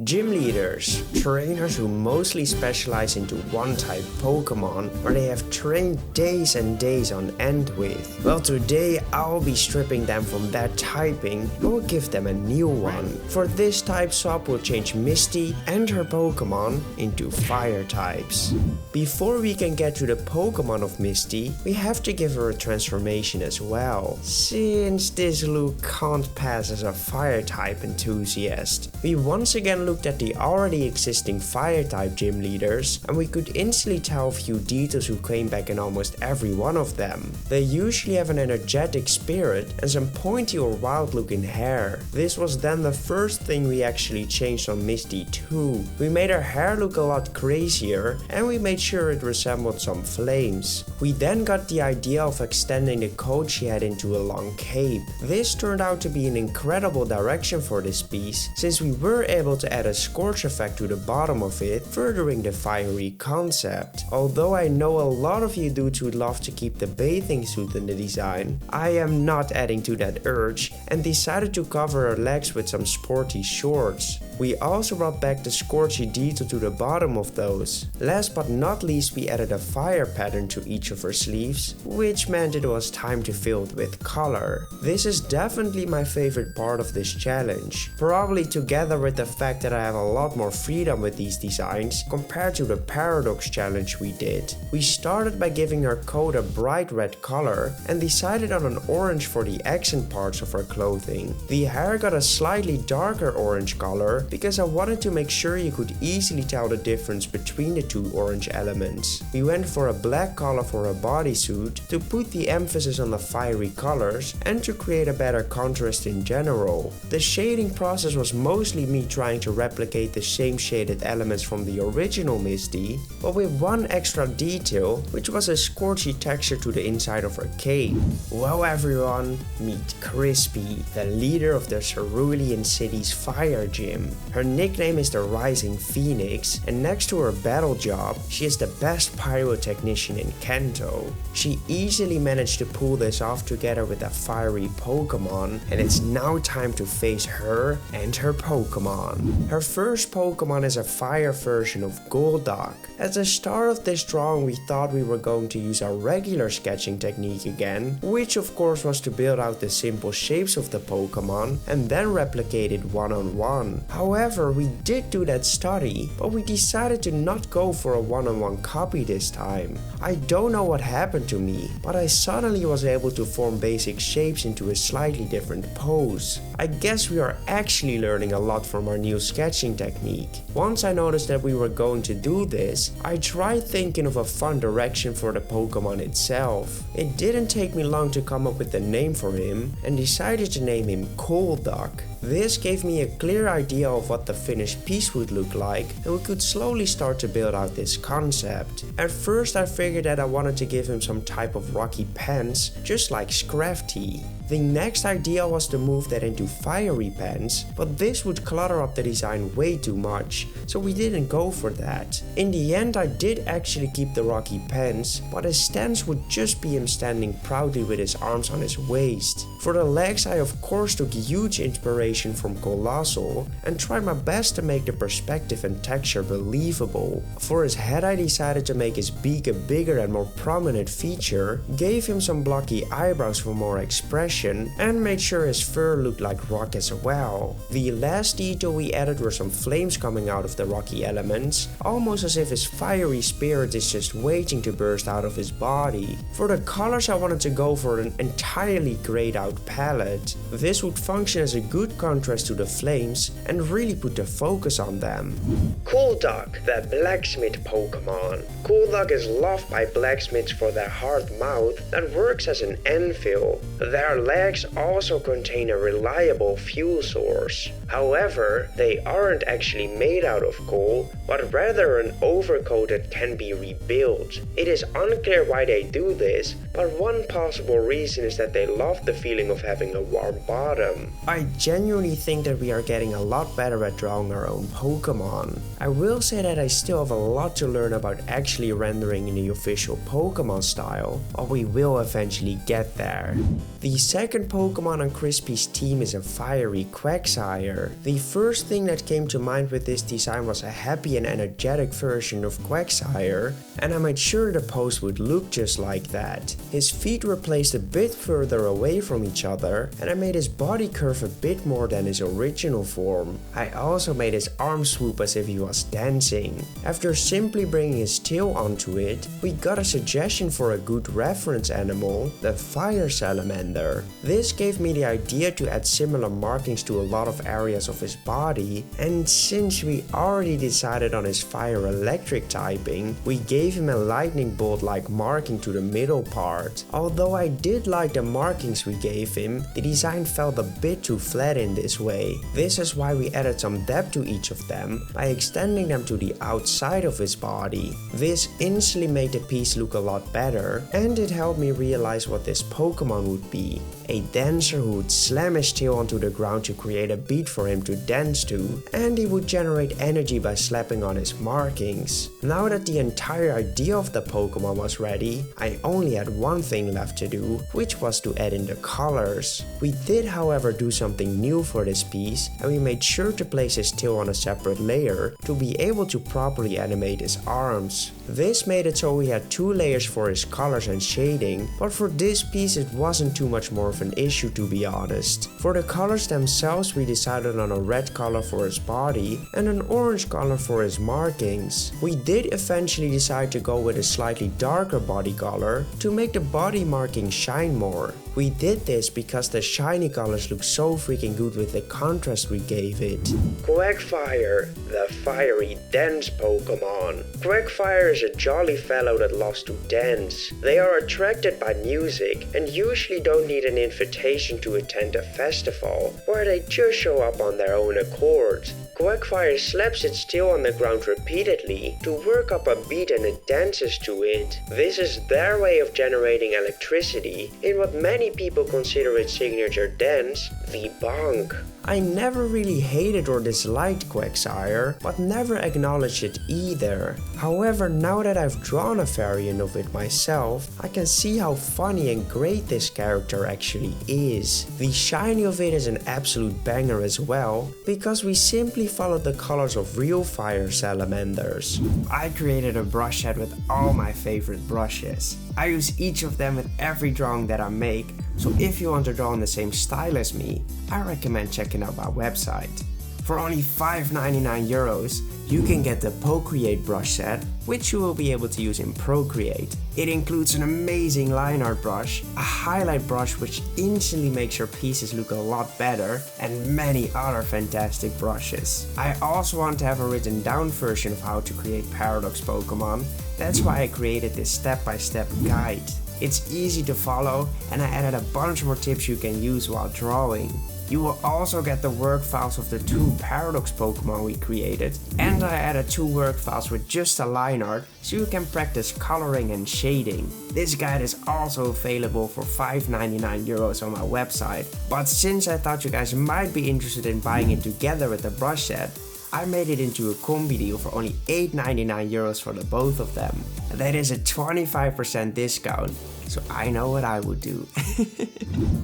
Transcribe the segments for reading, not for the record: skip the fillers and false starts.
Gym leaders, trainers who mostly specialize into one type Pokemon where they have trained days and days on end with. Well, today I'll be stripping them from that typing and will give them a new one. For this type swap, we'll change Misty and her Pokemon into fire types. Before we can get to the Pokemon of Misty, we have to give her a transformation as well, since this look can't pass as a fire type enthusiast. We once again looked at the already existing fire type gym leaders, and we could instantly tell a few details who came back in almost every one of them. They usually have an energetic spirit and some pointy or wild looking hair. This was then the first thing we actually changed on Misty too. We made her hair look a lot crazier and we made sure it resembled some flames. We then got the idea of extending the coat she had into a long cape. This turned out to be an incredible direction for this piece, since we were able to add a scorch effect to the bottom of it, furthering the fiery concept. Although I know a lot of you dudes would love to keep the bathing suit in the design, I am not adding to that urge and decided to cover her legs with some sporty shorts. We also brought back the scorchy detail to the bottom of those. Last but not least, we added a fire pattern to each of her sleeves, which meant it was time to fill it with color. This is definitely my favorite part of this challenge, probably together with the fact that I have a lot more freedom with these designs compared to the Paradox challenge we did. We started by giving her coat a bright red color and decided on an orange for the accent parts of her clothing. The hair got a slightly darker orange color because I wanted to make sure you could easily tell the difference between the two orange elements. We went for a black color for her bodysuit to put the emphasis on the fiery colors and to create a better contrast in general. The shading process was mostly me trying to replicate the same shaded elements from the original Misty, but with one extra detail, which was a scorchy texture to the inside of her cape. Well everyone, meet Crispy, the leader of the Cerulean City's fire gym. Her nickname is the Rising Phoenix, and next to her battle job, she is the best pyrotechnician in Kanto. She easily managed to pull this off together with a fiery Pokemon, and it's now time to face her and her Pokemon. Her first Pokemon is a fire version of Golduck. At the start of this drawing, we thought we were going to use our regular sketching technique again, which of course was to build out the simple shapes of the Pokemon and then replicate it one-on-one. However, we did do that study, but we decided to not go for a one-on-one copy this time. I don't know what happened to me, but I suddenly was able to form basic shapes into a slightly different pose. I guess we are actually learning a lot from our new sketching technique. Once I noticed that we were going to do this, I tried thinking of a fun direction for the Pokemon itself. It didn't take me long to come up with a name for him and decided to name him Golduck. This gave me a clear idea of what the finished piece would look like, and we could slowly start to build out this concept. At first I figured that I wanted to give him some type of rocky pants, just like Scrafty. The next idea was to move that into fiery pants, but this would clutter up the design way too much, so we didn't go for that. In the end I did actually keep the rocky pants, but his stance would just be him standing proudly with his arms on his waist. For the legs I of course took huge inspiration from Colossal and tried my best to make the perspective and texture believable. For his head I decided to make his beak a bigger and more prominent feature, gave him some blocky eyebrows for more expression, and made sure his fur looked like rock as well. The last detail we added were some flames coming out of the rocky elements, almost as if his fiery spirit is just waiting to burst out of his body. For the colors I wanted to go for an entirely grayed out palette. This would function as a good contrast to the flames and really put the focus on them. Golduck, the blacksmith Pokemon. Golduck is loved by blacksmiths for their hard mouth that works as an anvil. Their legs also contain a reliable fuel source. However, they aren't actually made out of coal, but rather an overcoat that can be rebuilt. It is unclear why they do this, but one possible reason is that they love the feeling of having a warm bottom. I genuinely think that we are getting a lot better at drawing our own Pokemon. I will say that I still have a lot to learn about actually rendering in the official Pokemon style, but we will eventually get there. The second Pokemon on Crispy's team is a fiery Quagsire. The first thing that came to mind with this design was a happy and energetic version of Quagsire, and I made sure the pose would look just like that. His feet were placed a bit further away from each other, and I made his body curve a bit more than his original form. I also made his arm swoop as if he was dancing. After simply bringing his tail onto it, we got a suggestion for a good reference animal, the fire salamander. This gave me the idea to add similar markings to a lot of areas of his body, and since we already decided on his fire electric typing, we gave him a lightning bolt like marking to the middle part. Although I did like the markings we gave him, the design felt a bit too flat in this way. This is why we added some depth to each of them by extending them to the outside of his body. This instantly made the piece look a lot better, and it helped me realize what this Pokemon would be. A dancer who would slam his tail onto the ground to create a beat for him to dance to, and he would generate energy by slapping on his markings. Now that the entire idea of the Pokemon was ready, I only had one thing left to do, which was to add in the colors. We did however do something new for this piece, and we made sure to place his tail on a separate layer to be able to properly animate his arms. This made it so we had two layers for his colors and shading, but for this piece it wasn't too much more of an issue, to be honest. For the colors themselves, we decided on a red color for his body and an orange color for his markings. We did eventually decide to go with a slightly darker body color to make the body markings shine more. We did this because the shiny colors look so freaking good with the contrast we gave it. Quagsire, the fiery dance Pokemon. Quagsire is a jolly fellow that loves to dance. They are attracted by music and usually don't need an invitation to attend a festival, where they just show up on their own accord. Quagsire slaps its tail on the ground repeatedly to work up a beat and it dances to it. This is their way of generating electricity in what many people consider its signature dance, the bonk. I never really hated or disliked Quagsire, but never acknowledged it either. However, now that I've drawn a variant of it myself, I can see how funny and great this character actually is. The shiny of it is an absolute banger as well, because we simply followed the colors of real fire salamanders. I created a brush set with all my favorite brushes. I use each of them with every drawing that I make, so if you want to draw in the same style as me, I recommend checking out my website. For only €5.99, you can get the Procreate brush set, which you will be able to use in Procreate. It includes an amazing line art brush, a highlight brush which instantly makes your pieces look a lot better, and many other fantastic brushes. I also want to have a written down version of how to create Paradox Pokemon. That's why I created this step-by-step guide. It's easy to follow, and I added a bunch more tips you can use while drawing. You will also get the work files of the 2 Paradox Pokemon we created, and I added 2 work files with just a line art so you can practice coloring and shading. This guide is also available for €5.99 on my website, but since I thought you guys might be interested in buying it together with the brush set, I made it into a combi deal for only €8.99 for the both of them. That is a 25% discount, so I know what I would do.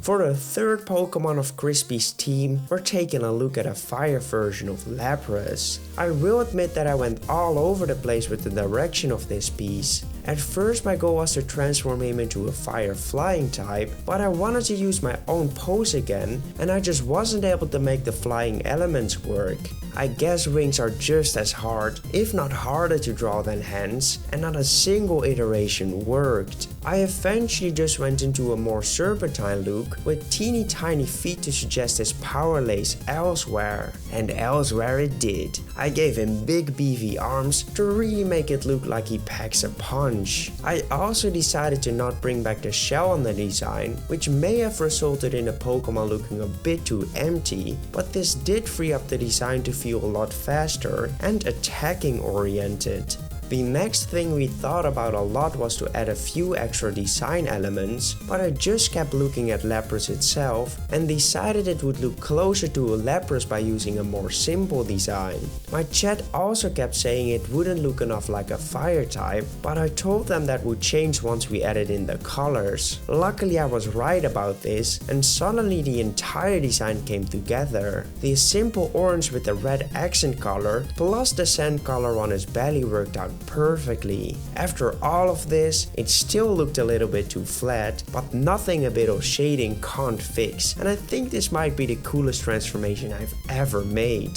For the third Pokemon of Crispy's team, we're taking a look at a fire version of Lapras. I will admit that I went all over the place with the direction of this piece. At first my goal was to transform him into a fire flying type, but I wanted to use my own pose again, and I just wasn't able to make the flying elements work. I guess wings are just as hard, if not harder to draw than hands, and not a single iteration worked. I eventually just went into a more serpentine look with teeny tiny feet to suggest his power lays elsewhere. And elsewhere it did. I gave him big beefy arms to really make it look like he packs a punch. I also decided to not bring back the shell on the design, which may have resulted in a Pokemon looking a bit too empty, but this did free up the design to feel a lot faster and attacking oriented. The next thing we thought about a lot was to add a few extra design elements, but I just kept looking at Lapras itself and decided it would look closer to a Lapras by using a more simple design. My chat also kept saying it wouldn't look enough like a fire type, but I told them that would change once we added in the colors. Luckily I was right about this, and suddenly the entire design came together. The simple orange with the red accent color plus the sand color on his belly worked out perfectly. After all of this, it still looked a little bit too flat, but nothing a bit of shading can't fix, and I think this might be the coolest transformation I've ever made.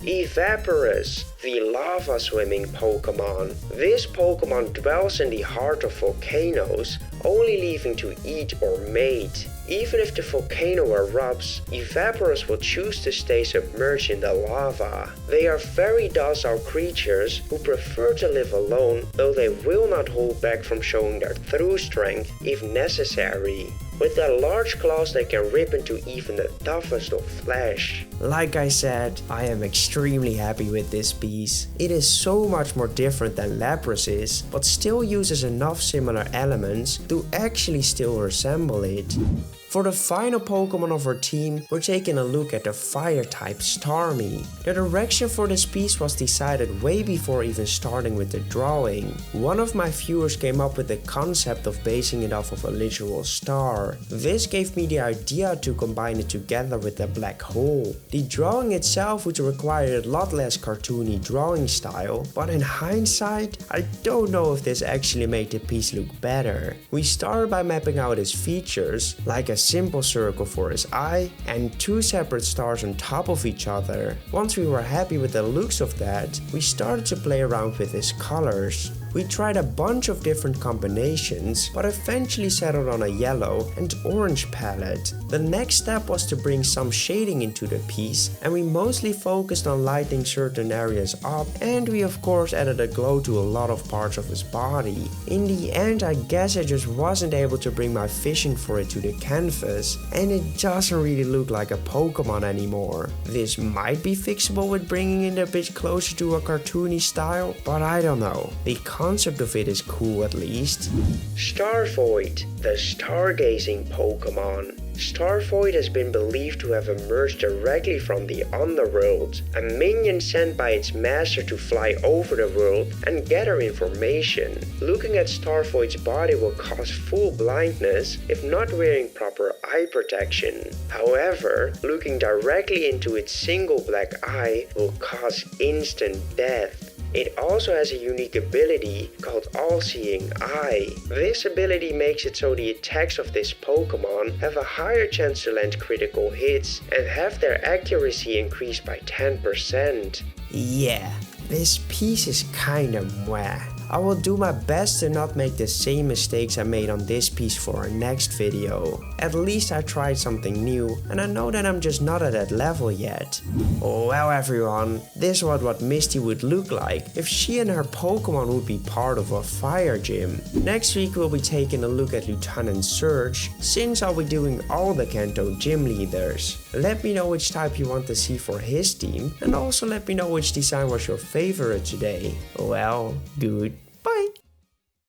Evaporus, the lava swimming Pokemon. This Pokemon dwells in the heart of volcanoes, only leaving to eat or mate. Even if the volcano erupts, Evaporus will choose to stay submerged in the lava. They are very docile creatures who prefer to live alone, though they will not hold back from showing their true strength if necessary. With their large claws they can rip into even the toughest of flesh. Like I said, I am extremely happy with this piece. It is so much more different than Lapras is, but still uses enough similar elements to actually still resemble it. For the final Pokemon of our team, we're taking a look at the fire type Starmie. The direction for this piece was decided way before even starting with the drawing. One of my viewers came up with the concept of basing it off of a literal star. This gave me the idea to combine it together with a black hole. The drawing itself would require a lot less cartoony drawing style, but in hindsight, I don't know if this actually made the piece look better. We started by mapping out his features, like a simple circle for his eye and two separate stars on top of each other. Once we were happy with the looks of that, we started to play around with his colors. We tried a bunch of different combinations, but eventually settled on a yellow and orange palette. The next step was to bring some shading into the piece, and we mostly focused on lighting certain areas up, and we of course added a glow to a lot of parts of his body. In the end, I guess I just wasn't able to bring my vision for it to the canvas, and it doesn't really look like a Pokemon anymore. This might be fixable with bringing it a bit closer to a cartoony style, but I don't know. The concept of it is cool at least. Starvoid, the stargazing Pokemon. Starvoid has been believed to have emerged directly from the underworld, a minion sent by its master to fly over the world and gather information. Looking at Starvoid's body will cause full blindness if not wearing proper eye protection. However, looking directly into its single black eye will cause instant death. It also has a unique ability called All-Seeing Eye. This ability makes it so the attacks of this Pokemon have a higher chance to land critical hits and have their accuracy increased by 10%. Yeah, this piece is kinda mwah. I will do my best to not make the same mistakes I made on this piece for our next video. At least I tried something new, and I know that I'm just not at that level yet. Well everyone, this was what Misty would look like if she and her Pokemon would be part of a fire gym. Next week we'll be taking a look at Lieutenant Surge, since I'll be doing all the Kanto gym leaders. Let me know which type you want to see for his team, and also let me know which design was your favorite today. Well, good.